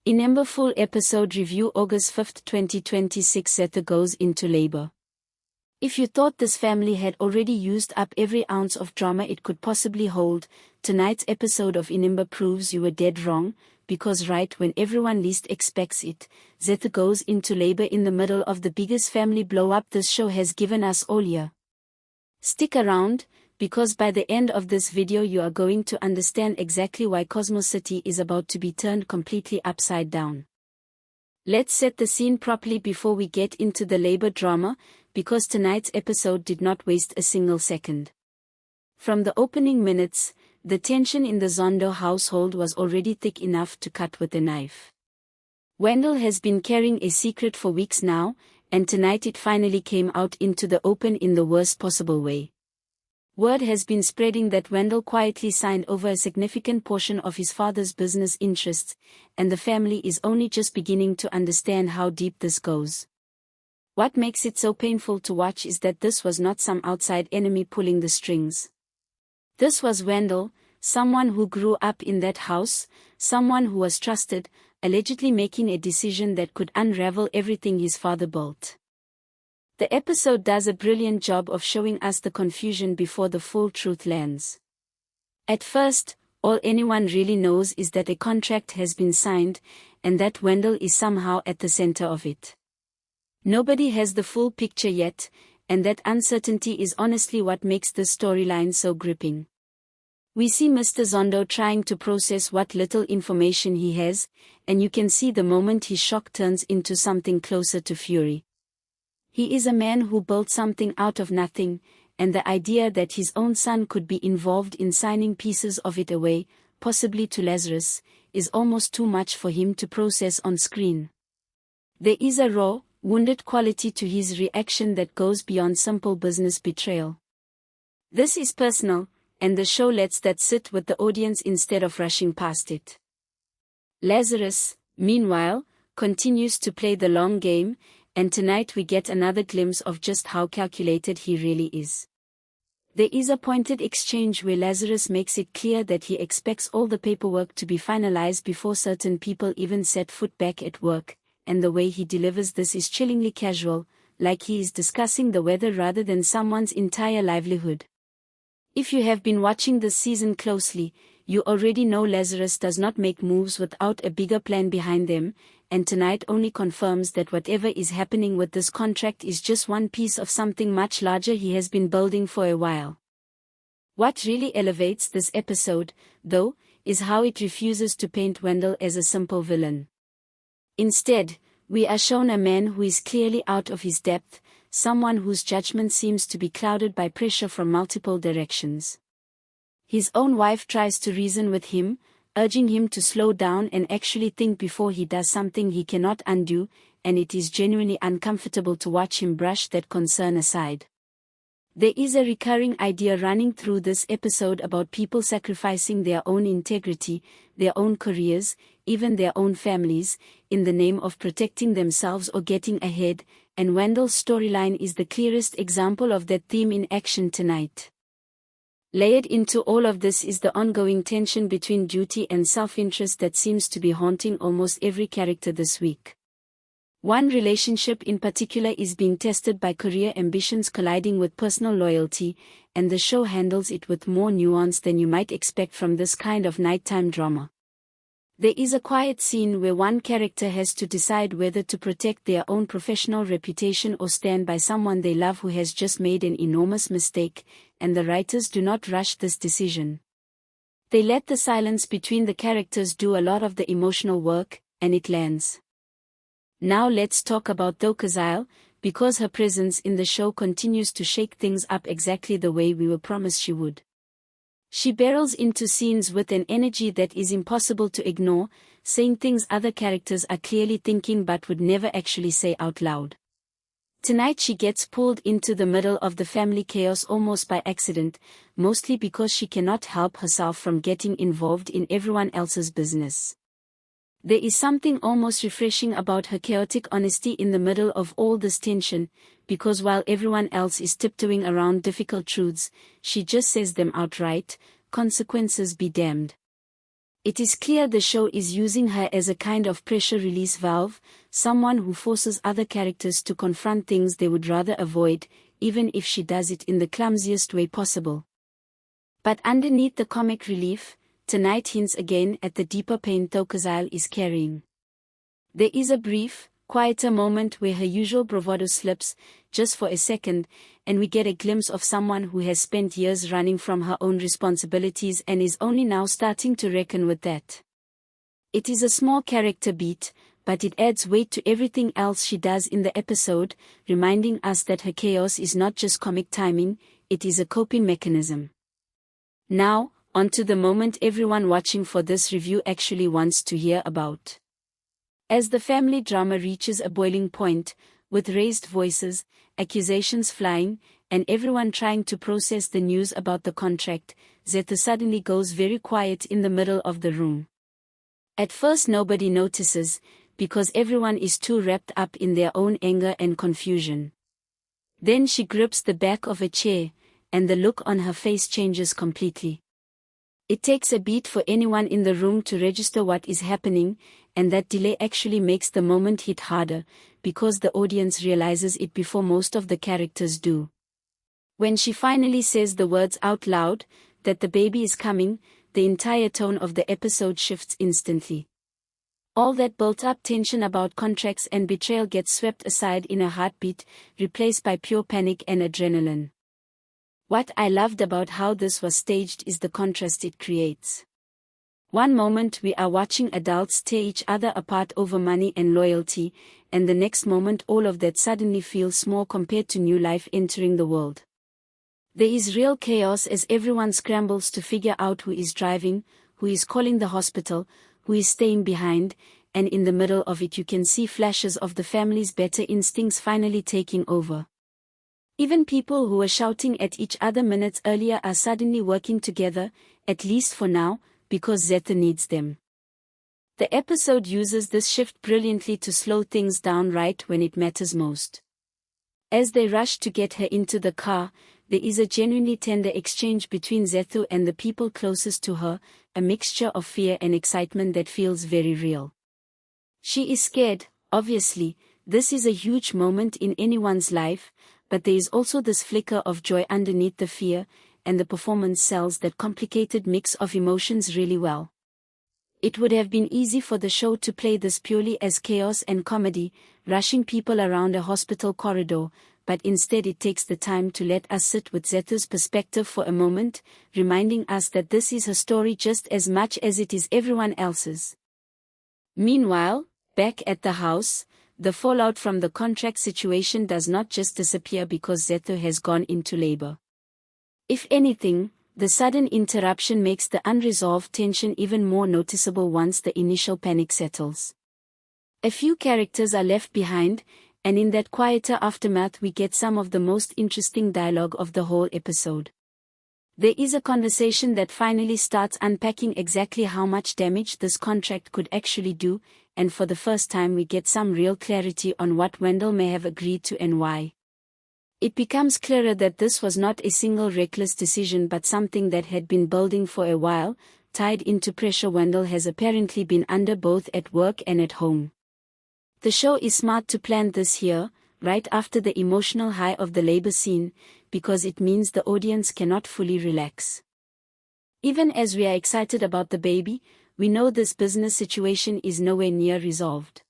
Inimba full episode review August 5, 2026. Zethu goes into labor. If you thought this family had already used up every ounce of drama it could possibly hold, tonight's episode of Inimba proves you were dead wrong, because right when everyone least expects it, Zethu goes into labor in the middle of the biggest family blow-up this show has given us all year. Stick around, because by the end of this video you are going to understand exactly why Cosmos City is about to be turned completely upside down. Let's set the scene properly before we get into the labor drama, because tonight's episode did not waste a single second. From the opening minutes, the tension in the Zondo household was already thick enough to cut with a knife. Wendell has been carrying a secret for weeks now, and tonight it finally came out into the open in the worst possible way. Word has been spreading that Wendell quietly signed over a significant portion of his father's business interests, and the family is only just beginning to understand how deep this goes. What makes it so painful to watch is that this was not some outside enemy pulling the strings. This was Wendell, someone who grew up in that house, someone who was trusted, allegedly making a decision that could unravel everything his father built. The episode does a brilliant job of showing us the confusion before the full truth lands. At first, all anyone really knows is that a contract has been signed, and that Wendell is somehow at the center of it. Nobody has the full picture yet, and that uncertainty is honestly what makes this storyline so gripping. We see Mr. Zondo trying to process what little information he has, and you can see the moment his shock turns into something closer to fury. He is a man who built something out of nothing, and the idea that his own son could be involved in signing pieces of it away, possibly to Lazarus, is almost too much for him to process on screen. There is a raw, wounded quality to his reaction that goes beyond simple business betrayal. This is personal, and the show lets that sit with the audience instead of rushing past it. Lazarus, meanwhile, continues to play the long game, and tonight we get another glimpse of just how calculated he really is. There is a pointed exchange where Lazarus makes it clear that he expects all the paperwork to be finalized before certain people even set foot back at work, and the way he delivers this is chillingly casual, like he is discussing the weather rather than someone's entire livelihood. If you have been watching this season closely, you already know Lazarus does not make moves without a bigger plan behind them, and tonight only confirms that whatever is happening with this contract is just one piece of something much larger he has been building for a while. What really elevates this episode, though, is how it refuses to paint Wendell as a simple villain. Instead, we are shown a man who is clearly out of his depth, someone whose judgment seems to be clouded by pressure from multiple directions. His own wife tries to reason with him, urging him to slow down and actually think before he does something he cannot undo, and it is genuinely uncomfortable to watch him brush that concern aside. There is a recurring idea running through this episode about people sacrificing their own integrity, their own careers, even their own families, in the name of protecting themselves or getting ahead, and Wendell's storyline is the clearest example of that theme in action tonight. Layered into all of this is the ongoing tension between duty and self-interest that seems to be haunting almost every character this week. One relationship in particular is being tested by career ambitions colliding with personal loyalty, and the show handles it with more nuance than you might expect from this kind of nighttime drama. There is a quiet scene where one character has to decide whether to protect their own professional reputation or stand by someone they love who has just made an enormous mistake, and the writers do not rush this decision. They let the silence between the characters do a lot of the emotional work, and it lands. Now let's talk about Dokazile, because her presence in the show continues to shake things up exactly the way we were promised she would. She barrels into scenes with an energy that is impossible to ignore, saying things other characters are clearly thinking but would never actually say out loud. Tonight she gets pulled into the middle of the family chaos almost by accident, mostly because she cannot help herself from getting involved in everyone else's business. There is something almost refreshing about her chaotic honesty in the middle of all this tension, because while everyone else is tiptoeing around difficult truths, she just says them outright, consequences be damned. It is clear the show is using her as a kind of pressure release valve, someone who forces other characters to confront things they would rather avoid, even if she does it in the clumsiest way possible. But underneath the comic relief, tonight hints again at the deeper pain Thokozile is carrying. There is a brief, quieter moment where her usual bravado slips, just for a second, and we get a glimpse of someone who has spent years running from her own responsibilities and is only now starting to reckon with that. It is a small character beat, but it adds weight to everything else she does in the episode, reminding us that her chaos is not just comic timing, it is a coping mechanism. Now, onto the moment everyone watching for this review actually wants to hear about. As the family drama reaches a boiling point, with raised voices, accusations flying, and everyone trying to process the news about the contract, Zethu suddenly goes very quiet in the middle of the room. At first nobody notices, because everyone is too wrapped up in their own anger and confusion. Then she grips the back of a chair, and the look on her face changes completely. It takes a beat for anyone in the room to register what is happening, and that delay actually makes the moment hit harder, because the audience realizes it before most of the characters do. When she finally says the words out loud, that the baby is coming, the entire tone of the episode shifts instantly. All that built-up tension about contracts and betrayal gets swept aside in a heartbeat, replaced by pure panic and adrenaline. What I loved about how this was staged is the contrast it creates. One moment we are watching adults tear each other apart over money and loyalty, and the next moment all of that suddenly feels small compared to new life entering the world. There is real chaos as everyone scrambles to figure out who is driving, who is calling the hospital, who is staying behind, and in the middle of it you can see flashes of the family's better instincts finally taking over. Even people who were shouting at each other minutes earlier are suddenly working together, at least for now, because Zethu needs them. The episode uses this shift brilliantly to slow things down right when it matters most. As they rush to get her into the car, there is a genuinely tender exchange between Zethu and the people closest to her, a mixture of fear and excitement that feels very real. She is scared, obviously, this is a huge moment in anyone's life, but there is also this flicker of joy underneath the fear, and the performance sells that complicated mix of emotions really well. It would have been easy for the show to play this purely as chaos and comedy, rushing people around a hospital corridor, but instead it takes the time to let us sit with Zethu's perspective for a moment, reminding us that this is her story just as much as it is everyone else's. Meanwhile, back at the house, the fallout from the contract situation does not just disappear because Zethu has gone into labor. If anything, the sudden interruption makes the unresolved tension even more noticeable once the initial panic settles. A few characters are left behind, and in that quieter aftermath we get some of the most interesting dialogue of the whole episode. There is a conversation that finally starts unpacking exactly how much damage this contract could actually do, and for the first time we get some real clarity on what Wendell may have agreed to and why. It becomes clearer that this was not a single reckless decision but something that had been building for a while, tied into pressure Wendell has apparently been under both at work and at home. The show is smart to plant this here, right after the emotional high of the labor scene, because it means the audience cannot fully relax. Even as we are excited about the baby, we know this business situation is nowhere near resolved.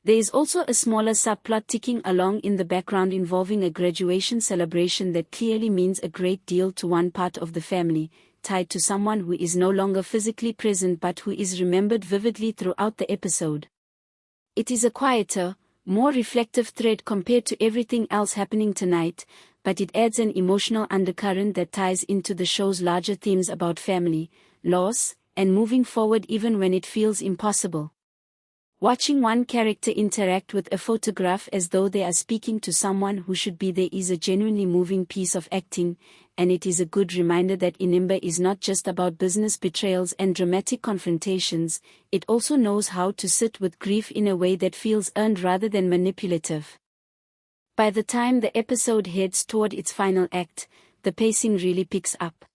There is also a smaller subplot ticking along in the background involving a graduation celebration that clearly means a great deal to one part of the family, tied to someone who is no longer physically present but who is remembered vividly throughout the episode. It is a quieter, more reflective thread compared to everything else happening tonight, but it adds an emotional undercurrent that ties into the show's larger themes about family, loss, and moving forward even when it feels impossible. Watching one character interact with a photograph as though they are speaking to someone who should be there is a genuinely moving piece of acting, and it is a good reminder that Inimba is not just about business betrayals and dramatic confrontations, it also knows how to sit with grief in a way that feels earned rather than manipulative. By the time the episode heads toward its final act, the pacing really picks up.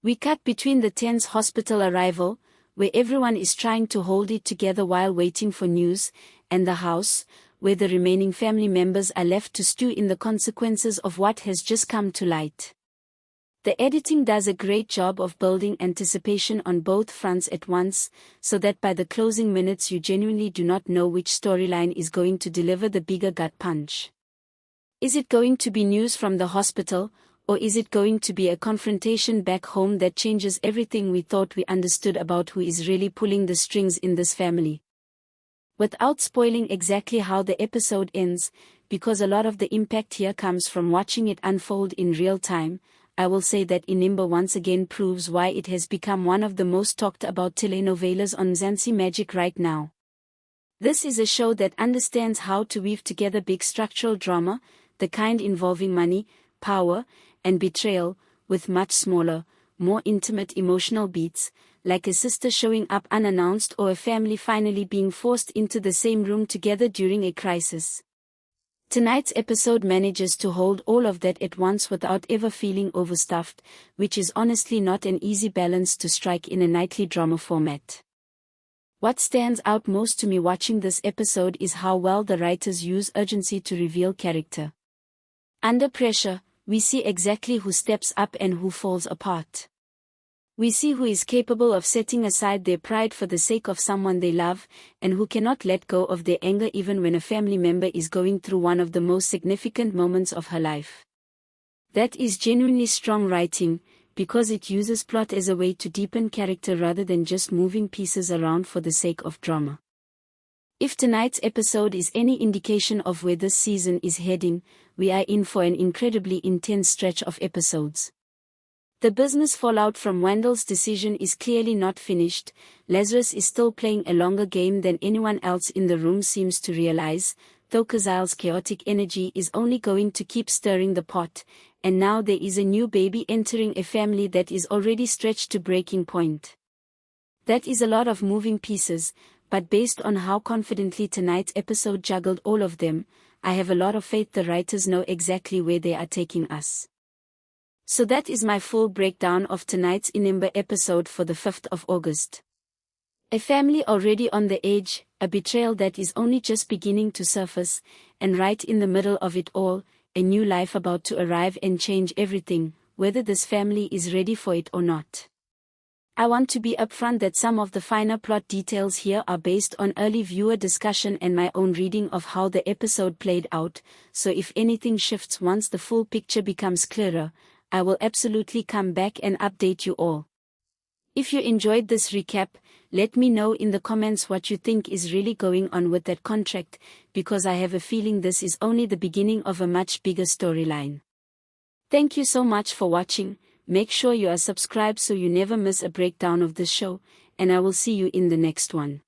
We cut between the tense hospital arrival, where everyone is trying to hold it together while waiting for news, and the house, where the remaining family members are left to stew in the consequences of what has just come to light. The editing does a great job of building anticipation on both fronts at once, so that by the closing minutes you genuinely do not know which storyline is going to deliver the bigger gut punch. Is it going to be news from the hospital, or is it going to be a confrontation back home that changes everything we thought we understood about who is really pulling the strings in this family? Without spoiling exactly how the episode ends, because a lot of the impact here comes from watching it unfold in real time, I will say that Inimba once again proves why it has become one of the most talked about telenovelas on Mzansi Magic right now. This is a show that understands how to weave together big structural drama, the kind involving money, power, and betrayal, with much smaller, more intimate emotional beats, like a sister showing up unannounced or a family finally being forced into the same room together during a crisis. Tonight's episode manages to hold all of that at once without ever feeling overstuffed, which is honestly not an easy balance to strike in a nightly drama format. What stands out most to me watching this episode is how well the writers use urgency to reveal character. Under pressure, we see exactly who steps up and who falls apart. We see who is capable of setting aside their pride for the sake of someone they love, and who cannot let go of their anger even when a family member is going through one of the most significant moments of her life. That is genuinely strong writing, because it uses plot as a way to deepen character rather than just moving pieces around for the sake of drama. If tonight's episode is any indication of where this season is heading, we are in for an incredibly intense stretch of episodes. The business fallout from Wendell's decision is clearly not finished. Lazarus is still playing a longer game than anyone else in the room seems to realize, though Kazil's chaotic energy is only going to keep stirring the pot, and now there is a new baby entering a family that is already stretched to breaking point. That is a lot of moving pieces, but based on how confidently tonight's episode juggled all of them, I have a lot of faith the writers know exactly where they are taking us. So that is my full breakdown of tonight's Inimba episode for the 5th of August. A family already on the edge, a betrayal that is only just beginning to surface, and right in the middle of it all, a new life about to arrive and change everything, whether this family is ready for it or not. I want to be upfront that some of the finer plot details here are based on early viewer discussion and my own reading of how the episode played out, so if anything shifts once the full picture becomes clearer, I will absolutely come back and update you all. If you enjoyed this recap, let me know in the comments what you think is really going on with that contract, because I have a feeling this is only the beginning of a much bigger storyline. Thank you so much for watching. Make sure you are subscribed so you never miss a breakdown of this show, and I will see you in the next one.